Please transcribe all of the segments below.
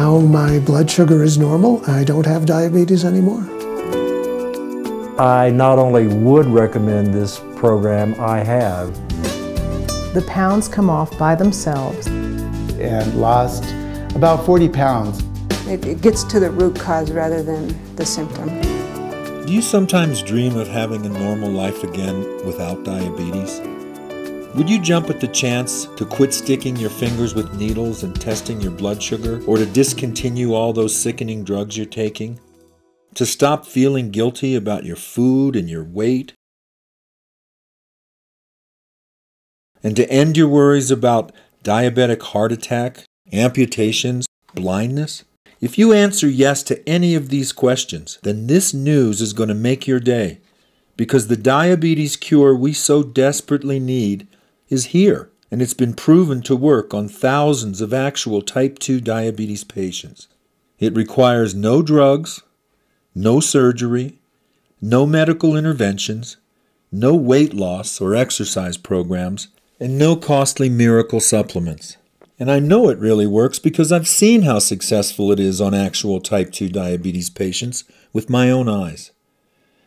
Now my blood sugar is normal. I don't have diabetes anymore. I not only would recommend this program, I have. The pounds come off by themselves. And lost about 40 pounds. It gets to the root cause rather than the symptom. Do you sometimes dream of having a normal life again without diabetes? Would you jump at the chance to quit sticking your fingers with needles and testing your blood sugar, or to discontinue all those sickening drugs you're taking? To stop feeling guilty about your food and your weight? And to end your worries about diabetic heart attack, amputations, blindness? If you answer yes to any of these questions, then this news is going to make your day, because the diabetes cure we so desperately need is here, and it's been proven to work on thousands of actual type 2 diabetes patients. It requires no drugs, no surgery, no medical interventions, no weight loss or exercise programs, and no costly miracle supplements. And I know it really works because I've seen how successful it is on actual type 2 diabetes patients with my own eyes.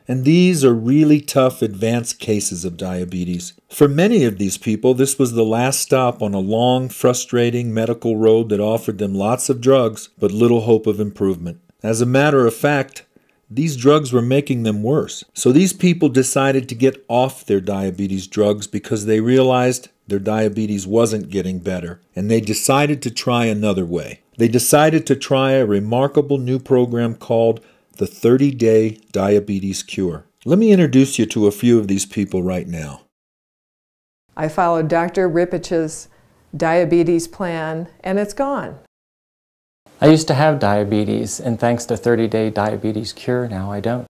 And these are really tough advanced cases of diabetes. For many of these people, this was the last stop on a long, frustrating medical road that offered them lots of drugs but little hope of improvement. As a matter of fact, these drugs were making them worse. So these people decided to get off their diabetes drugs because they realized their diabetes wasn't getting better, and they decided to try another way. They decided to try a remarkable new program called the 30-Day Diabetes Cure. Let me introduce you to a few of these people right now. I followed Dr. Ripich's diabetes plan, and it's gone. I used to have diabetes, and thanks to 30-Day Diabetes Cure, now I don't.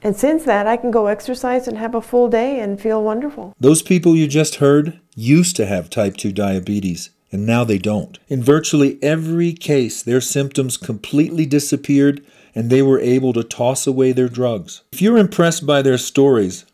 And since that, I can go exercise and have a full day and feel wonderful. Those people you just heard used to have type 2 diabetes, and now they don't. In virtually every case, their symptoms completely disappeared, and they were able to toss away their drugs. If you're impressed by their stories,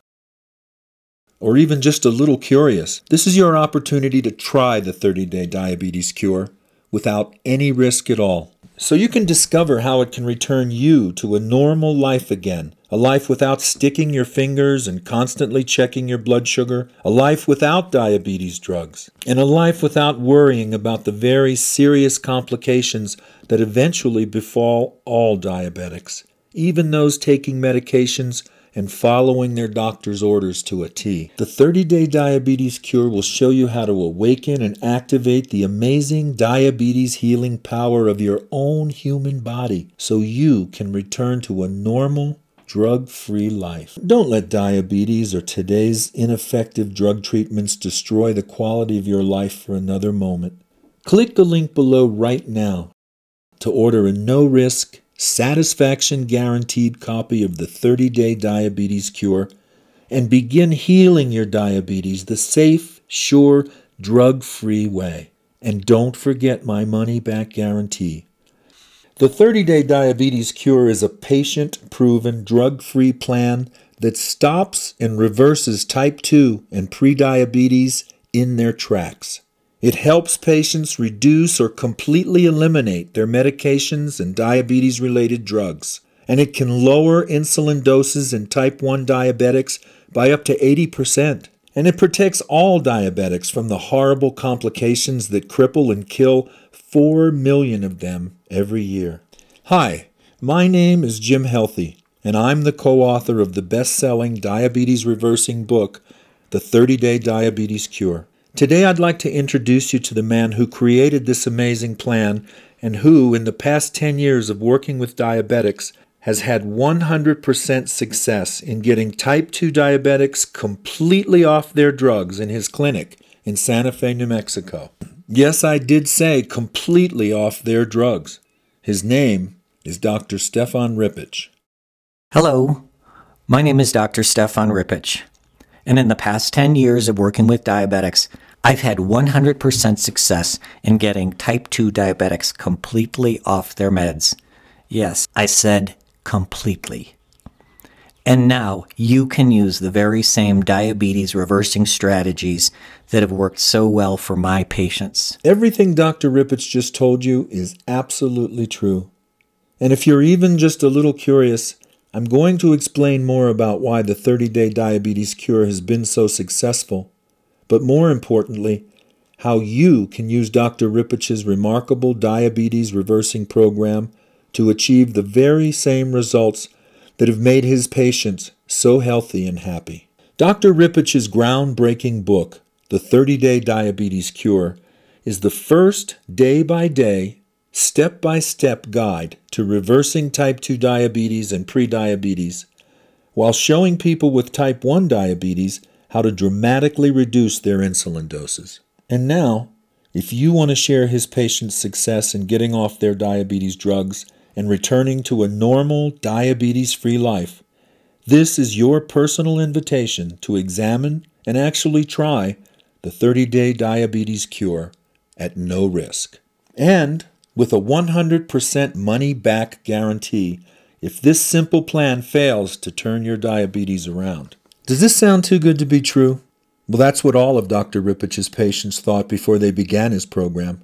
or even just a little curious, this is your opportunity to try the 30-Day Diabetes Cure without any risk at all. So you can discover how it can return you to a normal life again, a life without sticking your fingers and constantly checking your blood sugar, a life without diabetes drugs, and a life without worrying about the very serious complications that eventually befall all diabetics, even those taking medications and following their doctor's orders to a T. The 30-Day Diabetes Cure will show you how to awaken and activate the amazing diabetes healing power of your own human body so you can return to a normal, drug-free life. Don't let diabetes or today's ineffective drug treatments destroy the quality of your life for another moment. Click the link below right now to order a no-risk, satisfaction guaranteed copy of the 30-Day Diabetes Cure and begin healing your diabetes the safe, sure, drug-free way. And don't forget my money-back guarantee. The 30-Day Diabetes Cure is a patient-proven, drug-free plan that stops and reverses type 2 and prediabetes in their tracks. It helps patients reduce or completely eliminate their medications and diabetes-related drugs, and it can lower insulin doses in type 1 diabetics by up to 80%. And it protects all diabetics from the horrible complications that cripple and kill 4 million of them every year. Hi, my name is Jim Healthy, and I'm the co-author of the best-selling diabetes-reversing book, The 30-Day Diabetes Cure. Today I'd like to introduce you to the man who created this amazing plan and who, in the past 10 years of working with diabetics, has had 100% success in getting type 2 diabetics completely off their drugs in his clinic in Santa Fe, New Mexico. Yes, I did say completely off their drugs. His name is Dr. Stefan Ripich. Hello, my name is Dr. Stefan Ripich, and in the past 10 years of working with diabetics, I've had 100% success in getting type 2 diabetics completely off their meds. Yes, I said completely. And now you can use the very same diabetes reversing strategies that have worked so well for my patients. Everything Dr. Ripich just told you is absolutely true. And if you're even just a little curious, I'm going to explain more about why the 30-day diabetes cure has been so successful, but more importantly, how you can use Dr. Ripich's remarkable diabetes reversing program to achieve the very same results that have made his patients so healthy and happy. Dr. Ripich's groundbreaking book, The 30-Day Diabetes Cure, is the first day-by-day, step-by-step guide to reversing type 2 diabetes and prediabetes, while showing people with type 1 diabetes how to dramatically reduce their insulin doses. And now, if you want to share his patients' success in getting off their diabetes drugs and returning to a normal, diabetes-free life, this is your personal invitation to examine and actually try the 30-Day Diabetes Cure at no risk. And with a 100% money-back guarantee if this simple plan fails to turn your diabetes around. Does this sound too good to be true? Well, that's what all of Dr. Ripich's patients thought before they began his program.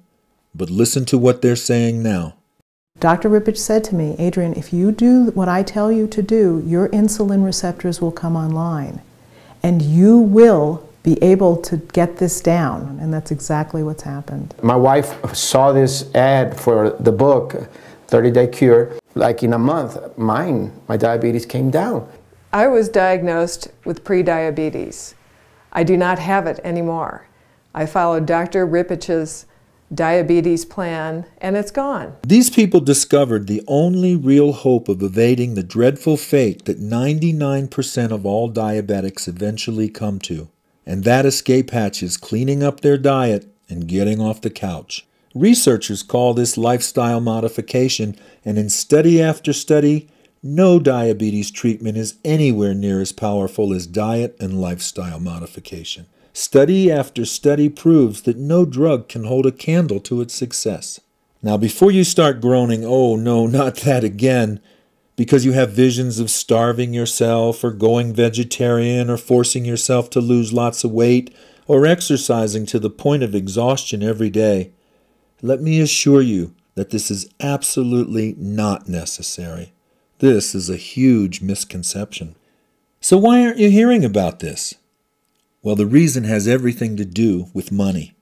But listen to what they're saying now. Dr. Ripich said to me, Adrienne, if you do what I tell you to do, your insulin receptors will come online, and you will be able to get this down. And that's exactly what's happened. My wife saw this ad for the book, 30-Day Cure. Like in a month, my diabetes came down. I was diagnosed with prediabetes. I do not have it anymore. I followed Dr. Ripich's diabetes plan, and it's gone. These people discovered the only real hope of evading the dreadful fate that 99% of all diabetics eventually come to, and that escape hatch is cleaning up their diet and getting off the couch. Researchers call this lifestyle modification, and in study after study, no diabetes treatment is anywhere near as powerful as diet and lifestyle modification. Study after study proves that no drug can hold a candle to its success. Now, before you start groaning, oh no, not that again, because you have visions of starving yourself or going vegetarian or forcing yourself to lose lots of weight or exercising to the point of exhaustion every day, let me assure you that this is absolutely not necessary. This is a huge misconception. So why aren't you hearing about this? Well, the reason has everything to do with money.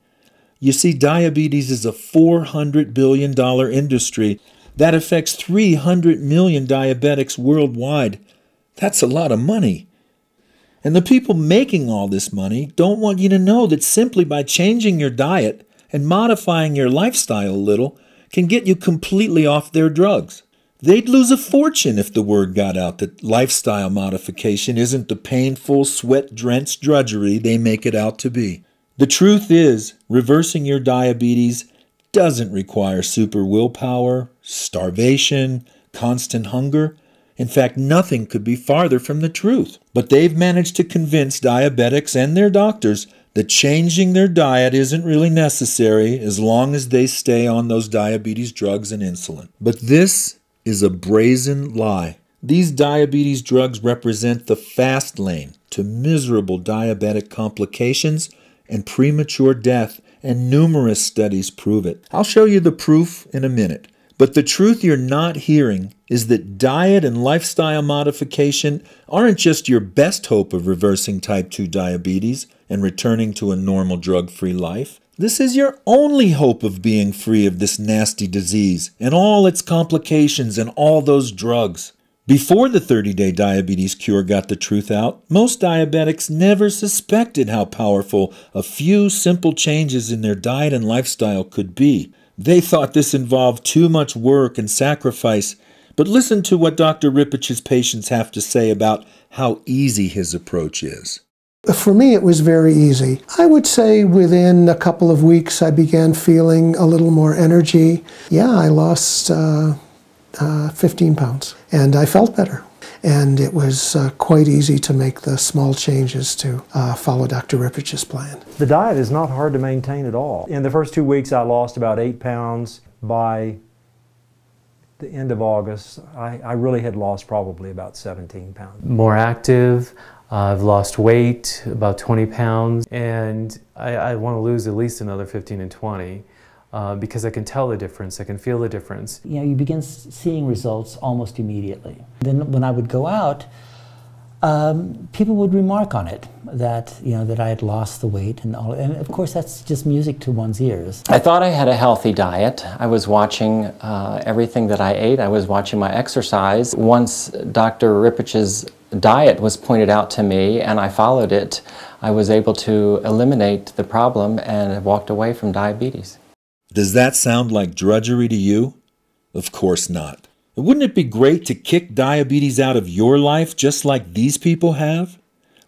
You see, diabetes is a $400 billion industry that affects 300 million diabetics worldwide. That's a lot of money. And the people making all this money don't want you to know that simply by changing your diet and modifying your lifestyle a little can get you completely off their drugs. They'd lose a fortune if the word got out that lifestyle modification isn't the painful, sweat-drenched drudgery they make it out to be. The truth is, reversing your diabetes doesn't require super willpower, starvation, constant hunger. In fact, nothing could be farther from the truth. But they've managed to convince diabetics and their doctors that changing their diet isn't really necessary as long as they stay on those diabetes drugs and insulin. But this is a brazen lie. These diabetes drugs represent the fast lane to miserable diabetic complications and premature death, and numerous studies prove it. I'll show you the proof in a minute. But the truth you're not hearing is that diet and lifestyle modification aren't just your best hope of reversing type 2 diabetes and returning to a normal drug-free life. This is your only hope of being free of this nasty disease and all its complications and all those drugs. Before the 30-Day Diabetes Cure got the truth out, most diabetics never suspected how powerful a few simple changes in their diet and lifestyle could be. They thought this involved too much work and sacrifice, but listen to what Dr. Ripich's patients have to say about how easy his approach is. For me, it was very easy. I would say within a couple of weeks, I began feeling a little more energy. Yeah, I lost 15 pounds, and I felt better. And it was quite easy to make the small changes to follow Dr. Ripich's plan. The diet is not hard to maintain at all. In the first 2 weeks, I lost about 8 pounds. By the end of August, I really had lost probably about 17 pounds. More active, I've lost weight, about 20 pounds, and I want to lose at least another 15 and 20 because I can tell the difference, I can feel the difference. You know, you begin seeing results almost immediately. Then when I would go out, people would remark on it, that, you know, that I had lost the weight and all, and of course that's just music to one's ears. I thought I had a healthy diet. I was watching everything that I ate. I was watching my exercise. Once Dr. Ripich's diet was pointed out to me and I followed it, I was able to eliminate the problem and walked away from diabetes. Does that sound like drudgery to you? Of course not. Wouldn't it be great to kick diabetes out of your life just like these people have?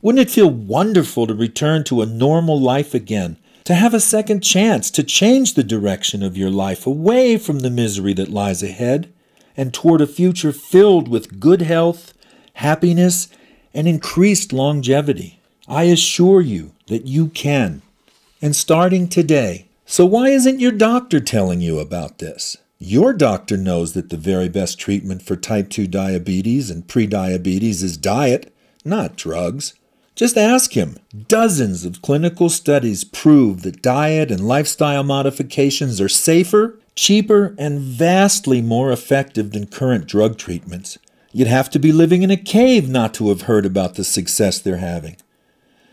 Wouldn't it feel wonderful to return to a normal life again, to have a second chance to change the direction of your life away from the misery that lies ahead and toward a future filled with good health, happiness, and increased longevity? I assure you that you can, and starting today. So why isn't your doctor telling you about this? Your doctor knows that the very best treatment for type 2 diabetes and prediabetes is diet, not drugs. Just ask him. Dozens of clinical studies prove that diet and lifestyle modifications are safer, cheaper, and vastly more effective than current drug treatments. You'd have to be living in a cave not to have heard about the success they're having.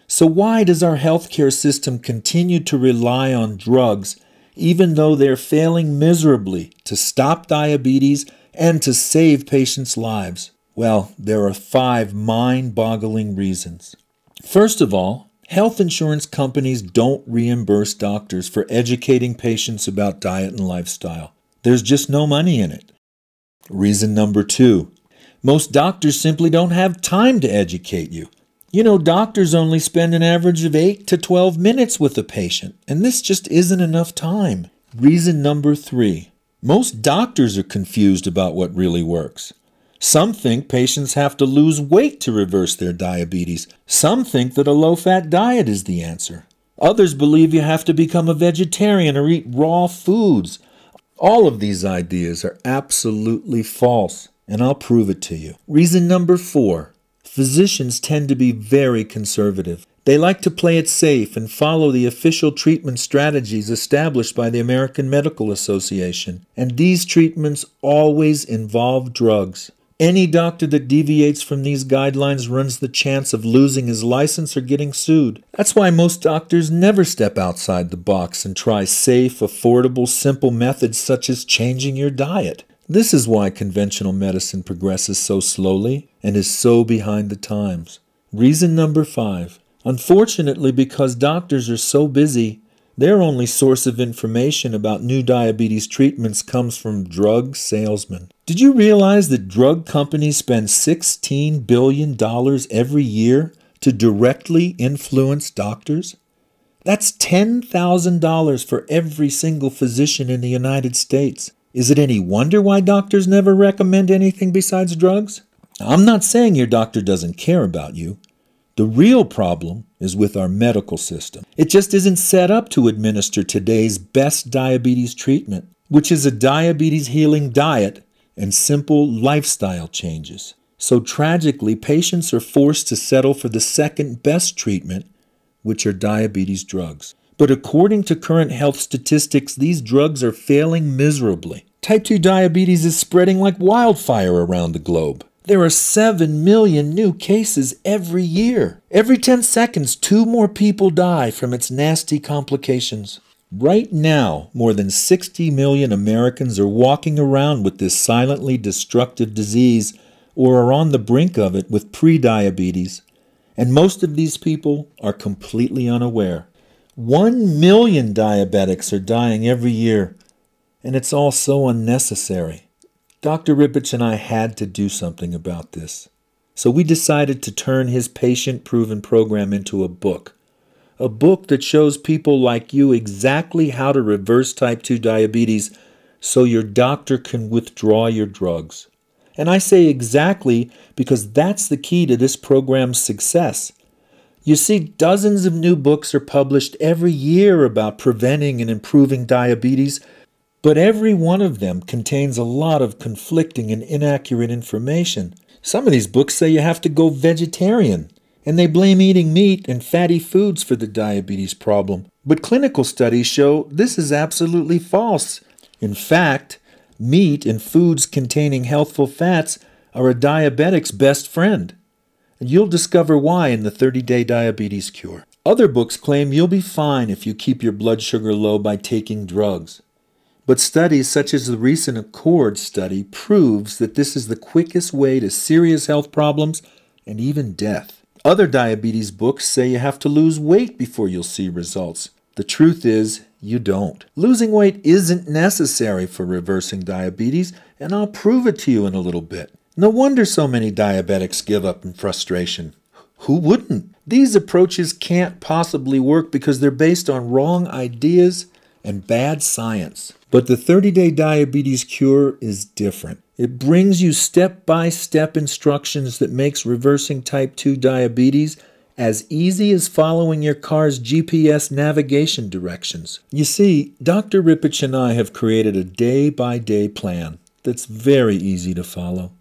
So why does our healthcare system continue to rely on drugs even though they're failing miserably to stop diabetes and to save patients' lives? Well, there are 5 mind-boggling reasons. First of all, health insurance companies don't reimburse doctors for educating patients about diet and lifestyle. There's just no money in it. Reason number 2, most doctors simply don't have time to educate you. You know, doctors only spend an average of 8 to 12 minutes with a patient, and this just isn't enough time. Reason number 3, most doctors are confused about what really works. Some think patients have to lose weight to reverse their diabetes. Some think that a low-fat diet is the answer. Others believe you have to become a vegetarian or eat raw foods. All of these ideas are absolutely false, and I'll prove it to you. Reason number 4, physicians tend to be very conservative. They like to play it safe and follow the official treatment strategies established by the American Medical Association, and these treatments always involve drugs. Any doctor that deviates from these guidelines runs the chance of losing his license or getting sued. That's why most doctors never step outside the box and try safe, affordable, simple methods such as changing your diet. This is why conventional medicine progresses so slowly and is so behind the times. Reason number 5. Unfortunately, because doctors are so busy, their only source of information about new diabetes treatments comes from drug salesmen. Did you realize that drug companies spend $16 billion every year to directly influence doctors? That's $10,000 for every single physician in the United States. Is it any wonder why doctors never recommend anything besides drugs? I'm not saying your doctor doesn't care about you. The real problem is with our medical system. It just isn't set up to administer today's best diabetes treatment, which is a diabetes-healing diet and simple lifestyle changes. So tragically, patients are forced to settle for the second best treatment, which are diabetes drugs. But according to current health statistics, these drugs are failing miserably. Type 2 diabetes is spreading like wildfire around the globe. There are 7 million new cases every year. Every 10 seconds, 2 more people die from its nasty complications. Right now, more than 60 million Americans are walking around with this silently destructive disease or are on the brink of it with prediabetes, and most of these people are completely unaware. 1 million diabetics are dying every year, and it's all so unnecessary. Dr. Ripich and I had to do something about this. So we decided to turn his patient-proven program into a book that shows people like you exactly how to reverse type 2 diabetes so your doctor can withdraw your drugs. And I say exactly because that's the key to this program's success. You see, dozens of new books are published every year about preventing and improving diabetes, But every one of them contains a lot of conflicting and inaccurate information. Some of these books say you have to go vegetarian, and they blame eating meat and fatty foods for the diabetes problem. But clinical studies show this is absolutely false. In fact, meat and foods containing healthful fats are a diabetic's best friend. And you'll discover why in the 30-Day Diabetes Cure. Other books claim you'll be fine if you keep your blood sugar low by taking drugs. But studies such as the recent Accord study proves that this is the quickest way to serious health problems and even death. Other diabetes books say you have to lose weight before you'll see results. The truth is, you don't. Losing weight isn't necessary for reversing diabetes, and I'll prove it to you in a little bit. No wonder so many diabetics give up in frustration. Who wouldn't? These approaches can't possibly work because they're based on wrong ideas and bad science. But the 30-Day Diabetes Cure is different. It brings you step-by-step instructions that makes reversing type 2 diabetes as easy as following your car's GPS navigation directions. You see, Dr. Ripich and I have created a day-by-day plan that's very easy to follow.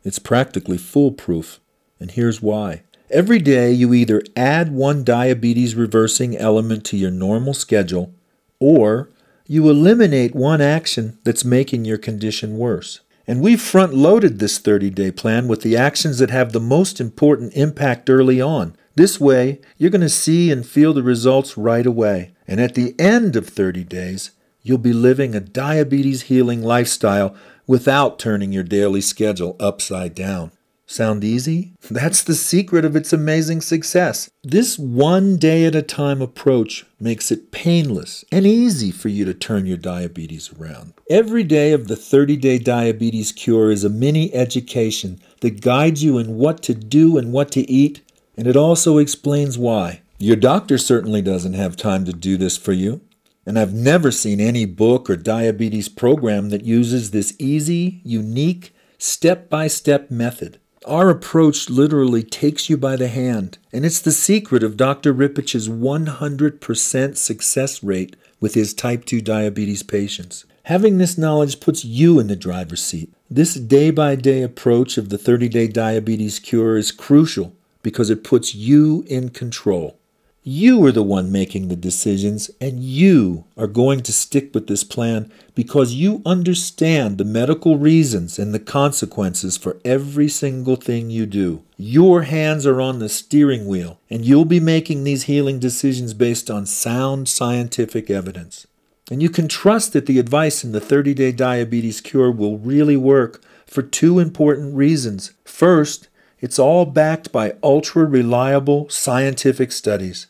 It's practically foolproof, and here's why. Every day you either add one diabetes reversing element to your normal schedule, or you eliminate one action that's making your condition worse. And we've front-loaded this 30-day plan with the actions that have the most important impact early on. This way, you're going to see and feel the results right away. And at the end of 30 days, you'll be living a diabetes-healing lifestyle without turning your daily schedule upside down. Sound easy? That's the secret of its amazing success. This one-day-at-a-time approach makes it painless and easy for you to turn your diabetes around. Every day of the 30-Day Diabetes Cure is a mini education that guides you in what to do and what to eat, and it also explains why. Your doctor certainly doesn't have time to do this for you, and I've never seen any book or diabetes program that uses this easy, unique, step-by-step method. Our approach literally takes you by the hand, and it's the secret of Dr. Ripich's 100% success rate with his type 2 diabetes patients. Having this knowledge puts you in the driver's seat. This day-by-day approach of the 30-Day Diabetes Cure is crucial because it puts you in control. You are the one making the decisions, and you are going to stick with this plan because you understand the medical reasons and the consequences for every single thing you do. Your hands are on the steering wheel, and you'll be making these healing decisions based on sound scientific evidence. And you can trust that the advice in the 30-Day Diabetes Cure will really work for two important reasons. First, it's all backed by ultra-reliable scientific studies.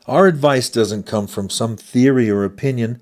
Our advice doesn't come from some theory or opinion.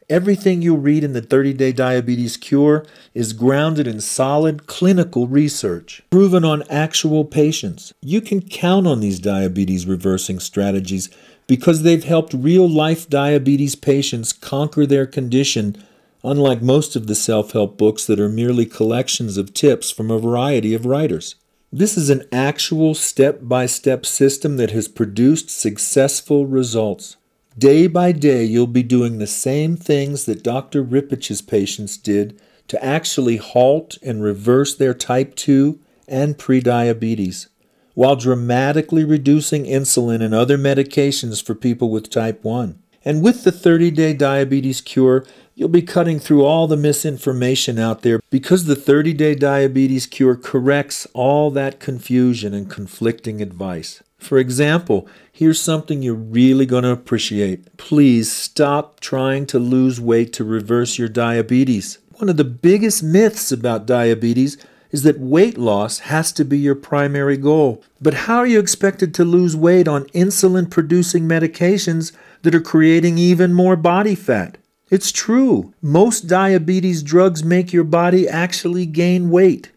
Everything you read in the 30-Day Diabetes Cure is grounded in solid clinical research, proven on actual patients. You can count on these diabetes reversing strategies because they've helped real-life diabetes patients conquer their condition, unlike most of the self-help books that are merely collections of tips from a variety of writers. This is an actual step-by-step system that has produced successful results. Day by day, you'll be doing the same things that Dr. Ripich's patients did to actually halt and reverse their type 2 and prediabetes, while dramatically reducing insulin and other medications for people with type 1. And with the 30-Day Diabetes Cure, you'll be cutting through all the misinformation out there because the 30-Day Diabetes Cure corrects all that confusion and conflicting advice. For example, here's something you're really going to appreciate. Please stop trying to lose weight to reverse your diabetes. One of the biggest myths about diabetes is that weight loss has to be your primary goal. But how are you expected to lose weight on insulin-producing medications that are creating even more body fat? It's true. Most diabetes drugs make your body actually gain weight.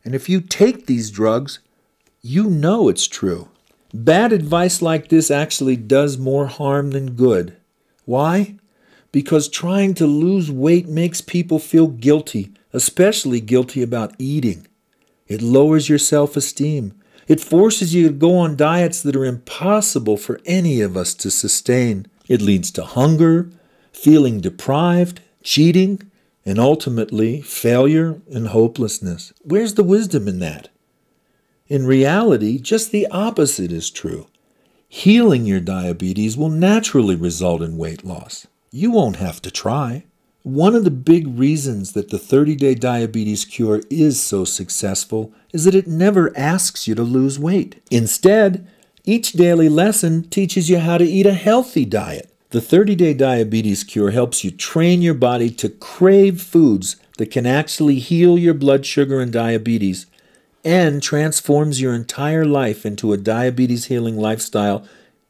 And if you take these drugs, you know it's true. Bad advice like this actually does more harm than good. Why? Because trying to lose weight makes people feel guilty, especially guilty about eating. It lowers your self-esteem. It forces you to go on diets that are impossible for any of us to sustain. It leads to hunger, feeling deprived, cheating, and ultimately failure and hopelessness. Where's the wisdom in that? In reality, just the opposite is true. Healing your diabetes will naturally result in weight loss. You won't have to try. One of the big reasons that the 30-Day Diabetes Cure is so successful is that it never asks you to lose weight. Instead, each daily lesson teaches you how to eat a healthy diet. The 30-Day Diabetes Cure helps you train your body to crave foods that can actually heal your blood sugar and diabetes, and transforms your entire life into a diabetes healing lifestyle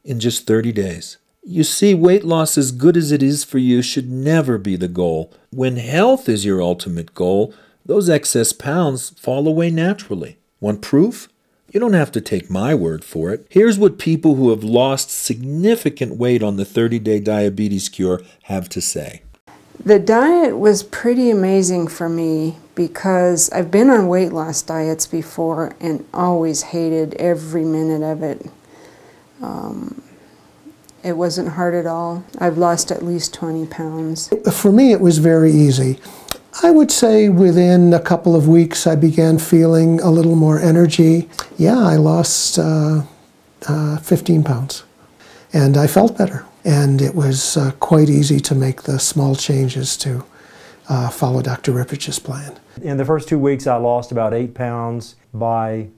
in just 30 days. You see, weight loss, as good as it is for you, should never be the goal. When health is your ultimate goal, those excess pounds fall away naturally. Want proof? You don't have to take my word for it. Here's what people who have lost significant weight on the 30-Day Diabetes Cure have to say. The diet was pretty amazing for me because I've been on weight loss diets before and always hated every minute of it. It wasn't hard at all. I've lost at least 20 pounds. For me, it was very easy. I would say within a couple of weeks, I began feeling a little more energy. Yeah, I lost 15 pounds, and I felt better. And it was quite easy to make the small changes to follow Dr. Ripich's plan. In the first 2 weeks, I lost about 8 pounds. By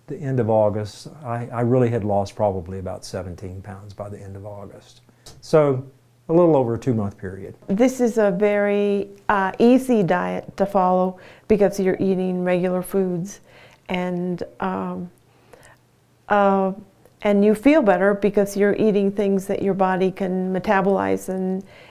the end of August, I really had lost probably about 17 pounds by the end of August. So a little over a 2-month period. This is a very easy diet to follow because you're eating regular foods, and you feel better because you're eating things that your body can metabolize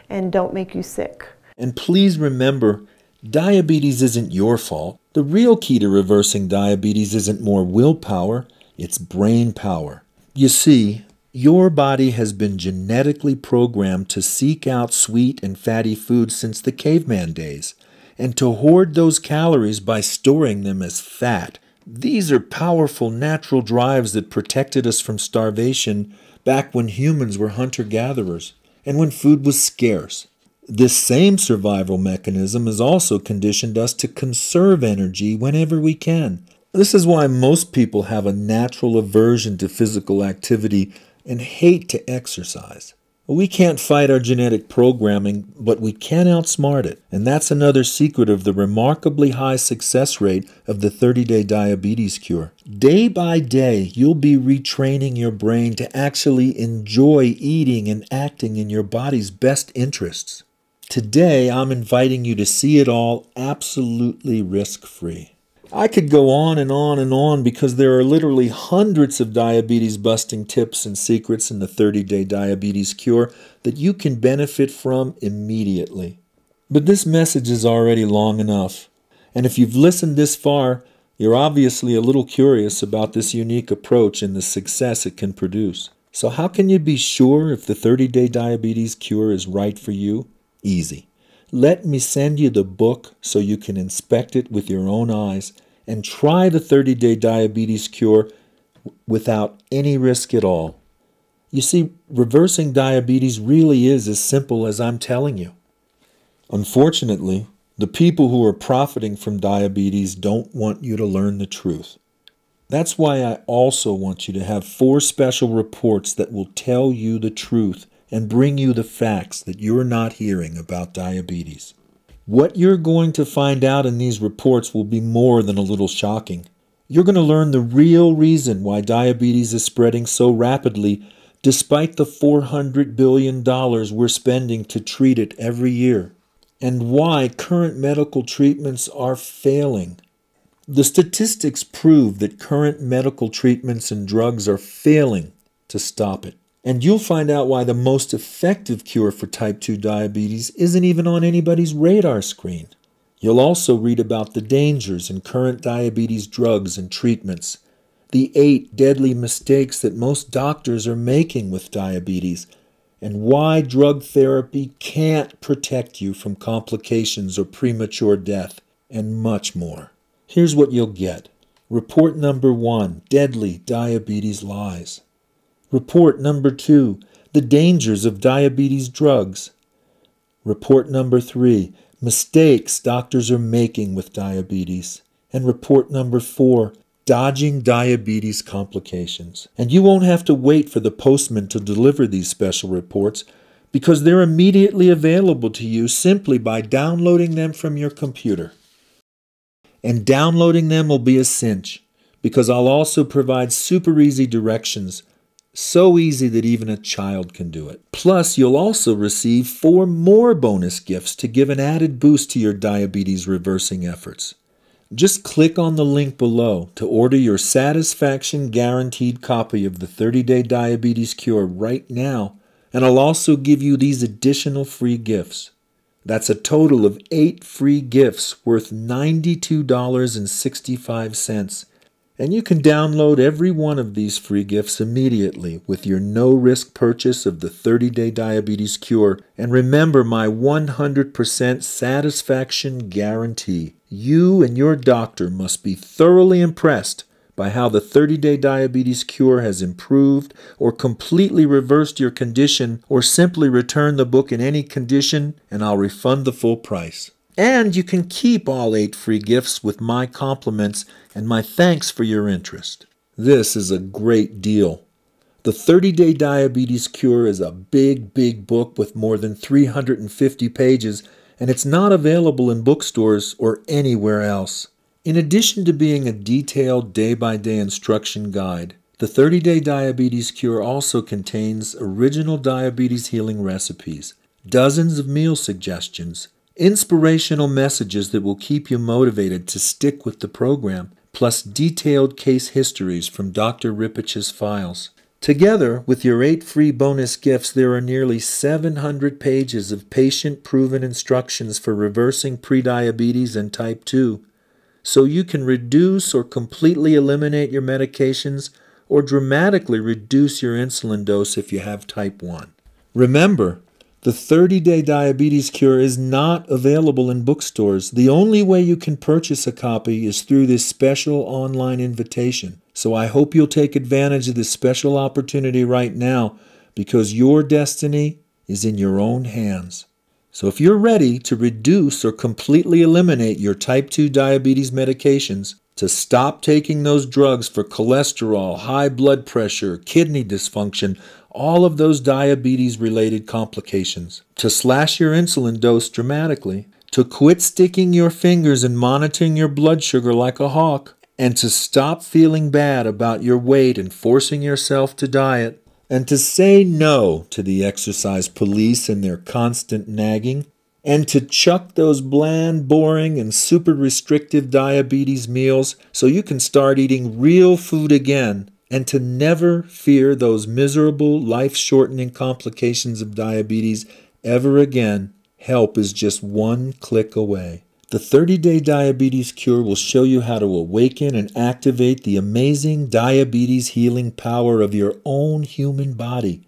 and don't make you sick. And please remember, diabetes isn't your fault. The real key to reversing diabetes isn't more willpower, it's brain power. You see, your body has been genetically programmed to seek out sweet and fatty foods since the caveman days, and to hoard those calories by storing them as fat. These are powerful natural drives that protected us from starvation back when humans were hunter-gatherers and when food was scarce. This same survival mechanism has also conditioned us to conserve energy whenever we can. This is why most people have a natural aversion to physical activity and hate to exercise. We can't fight our genetic programming, but we can outsmart it. And that's another secret of the remarkably high success rate of the 30-Day Diabetes Cure. Day by day, you'll be retraining your brain to actually enjoy eating and acting in your body's best interests. Today, I'm inviting you to see it all absolutely risk-free. I could go on and on and on because there are literally hundreds of diabetes-busting tips and secrets in the 30-Day Diabetes Cure that you can benefit from immediately. But this message is already long enough. And if you've listened this far, you're obviously a little curious about this unique approach and the success it can produce. So how can you be sure if the 30-Day Diabetes Cure is right for you? Easy. Let me send you the book so you can inspect it with your own eyes and try the 30-Day Diabetes Cure without any risk at all. You see, reversing diabetes really is as simple as I'm telling you. Unfortunately, the people who are profiting from diabetes don't want you to learn the truth. That's why I also want you to have 4 special reports that will tell you the truth and bring you the facts that you're not hearing about diabetes. What you're going to find out in these reports will be more than a little shocking. You're going to learn the real reason why diabetes is spreading so rapidly despite the $400 billion we're spending to treat it every year, and why current medical treatments are failing. The statistics prove that current medical treatments and drugs are failing to stop it. And you'll find out why the most effective cure for type 2 diabetes isn't even on anybody's radar screen. You'll also read about the dangers in current diabetes drugs and treatments, the 8 deadly mistakes that most doctors are making with diabetes, and why drug therapy can't protect you from complications or premature death, and much more. Here's what you'll get. Report number 1, Deadly Diabetes Lies. Report number 2, The Dangers of Diabetes Drugs. Report number 3, Mistakes doctors are making with diabetes. And report number 4, dodging diabetes complications. And you won't have to wait for the postman to deliver these special reports because they're immediately available to you simply by downloading them from your computer. And downloading them will be a cinch because I'll also provide super easy directions, so easy that even a child can do it. Plus, you'll also receive 4 more bonus gifts to give an added boost to your diabetes reversing efforts. Just click on the link below to order your satisfaction guaranteed copy of the 30-Day Diabetes Cure right now, and I'll also give you these additional free gifts. That's a total of 8 free gifts worth $92.65. And you can download every one of these free gifts immediately with your no-risk purchase of the 30-Day Diabetes Cure. And remember my 100% satisfaction guarantee. You and your doctor must be thoroughly impressed by how the 30-Day Diabetes Cure has improved or completely reversed your condition, or simply return the book in any condition and I'll refund the full price. And you can keep all 8 free gifts with my compliments and my thanks for your interest. This is a great deal. The 30-Day Diabetes Cure is a big book with more than 350 pages, and it's not available in bookstores or anywhere else. In addition to being a detailed day-by-day instruction guide, the 30-Day Diabetes Cure also contains original diabetes healing recipes, dozens of meal suggestions, inspirational messages that will keep you motivated to stick with the program, plus detailed case histories from Dr. Ripich's files. Together, with your 8 free bonus gifts, there are nearly 700 pages of patient-proven instructions for reversing prediabetes and type 2, so you can reduce or completely eliminate your medications or dramatically reduce your insulin dose if you have type 1. Remember, the 30-Day Diabetes Cure is not available in bookstores. The only way you can purchase a copy is through this special online invitation. So I hope you'll take advantage of this special opportunity right now, because your destiny is in your own hands. So if you're ready to reduce or completely eliminate your type 2 diabetes medications, to stop taking those drugs for cholesterol, high blood pressure, kidney dysfunction, all of those diabetes-related complications, to slash your insulin dose dramatically, to quit sticking your fingers and monitoring your blood sugar like a hawk, and to stop feeling bad about your weight and forcing yourself to diet, and to say no to the exercise police and their constant nagging, and to chuck those bland, boring, and super restrictive diabetes meals so you can start eating real food again, and to never fear those miserable, life-shortening complications of diabetes ever again. Help is just one click away. The 30-Day Diabetes Cure will show you how to awaken and activate the amazing diabetes healing power of your own human body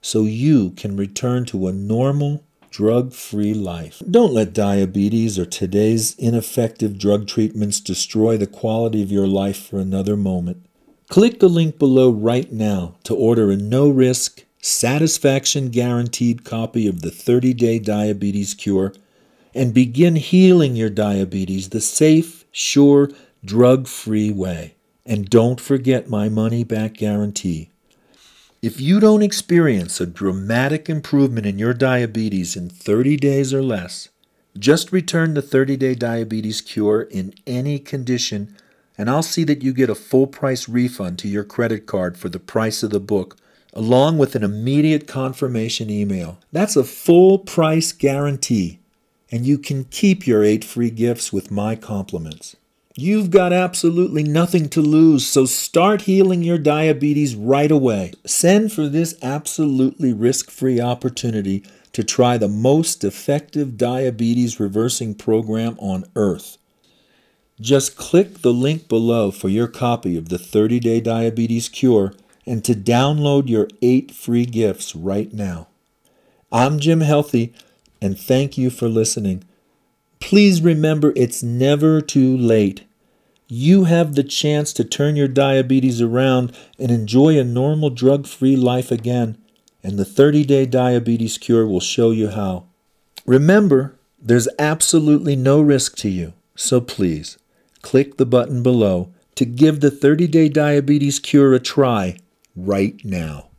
so you can return to a normal, drug-free life. Don't let diabetes or today's ineffective drug treatments destroy the quality of your life for another moment. Click the link below right now to order a no-risk, satisfaction-guaranteed copy of the 30-Day Diabetes Cure and begin healing your diabetes the safe, sure, drug-free way. And don't forget my money-back guarantee. If you don't experience a dramatic improvement in your diabetes in 30 days or less, just return the 30-Day Diabetes Cure in any condition, and I'll see that you get a full-price refund to your credit card for the price of the book, along with an immediate confirmation email. That's a full-price guarantee, and you can keep your 8 free gifts with my compliments. You've got absolutely nothing to lose, so start healing your diabetes right away. Send for this absolutely risk-free opportunity to try the most effective diabetes reversing program on earth. Just click the link below for your copy of the 30-Day Diabetes Cure and to download your 8 free gifts right now. I'm Jim Healthy, and thank you for listening. Please remember, it's never too late. You have the chance to turn your diabetes around and enjoy a normal drug-free life again, and the 30-Day Diabetes Cure will show you how. Remember, There's absolutely no risk to you, so please, click the button below to give the 30-Day Diabetes Cure a try right now.